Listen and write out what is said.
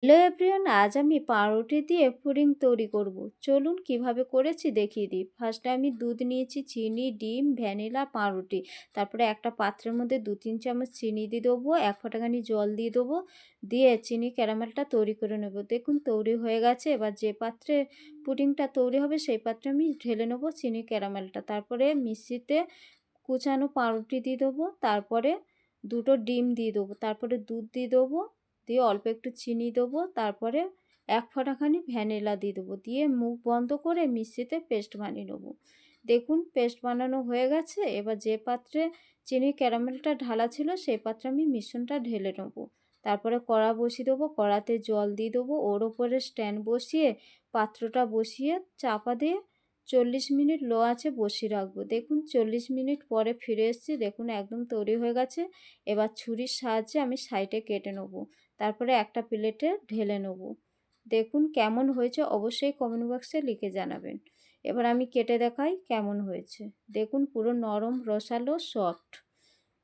Hello everyone, আজ আমি পাউরুটি দিয়ে পুডিং তৈরি করব। চলুন কিভাবে করেছি দেখিয়ে দিই। ফার্স্টে আমি দুধ নিয়েছি, চিনি, ডিম, ভ্যানিলা, পাউরুটি। তারপরে একটা পাত্রের মধ্যে 2-3 চামচ চিনি দিয়ে দেবো, 1 ফোঁটাখানি জল দিয়ে দেবো, দিয়ে চিনি ক্যারামেলটা তৈরি করে নেব। দেখুন তৈরি হয়ে গেছে। এবার যে পাত্রে পুডিংটা তৈরি হবে সেই পাত্রে আমি ঢেলে নেবো চিনি ক্যারামেলটা। তারপরে মিক্সিতে কুচানো পাউরুটি দিয়ে দেবো, তারপরে দুটো ডিম দিয়ে দেবো, তারপরে দুধ দিয়ে দেবো, দিয়ে অল্প একটু চিনি দেবো, তারপরে 1 ফোঁটাখানি ভ্যানিলা দিয়ে দেবো, দিয়ে মুখ বন্ধ করে মিক্সিতে পেস্ট বানিয়ে নেবো। দেখুন পেস্ট বানানো হয়ে গেছে। এবার যে পাত্রে চিনি ক্যারামেলটা ঢালা ছিল সেই পাত্রে আমি মিশ্রণটা ঢেলে নেবো। তারপরে কড়া বসিয়ে দেবো, কড়াতে জল দিয়ে দেবো, ওর ওপরে স্ট্যান্ড বসিয়ে পাত্রটা বসিয়ে চাপা দিয়ে 40 মিনিট লো আঁচে বসিয়ে রাখবো। দেখুন 40 মিনিট পরে ফিরে এসেছি, দেখুন একদম তৈরি হয়ে গেছে। এবার ছুরির সাহায্যে আমি সাইডে কেটে নেবো, তারপরে একটা প্লেটে ঢেলে নেবো। দেখুন কেমন হয়েছে অবশ্যই কমেন্ট বক্সে লিখে জানাবেন। এবার আমি কেটে দেখাই কেমন হয়েছে। দেখুন পুরো নরম রসালো সফট।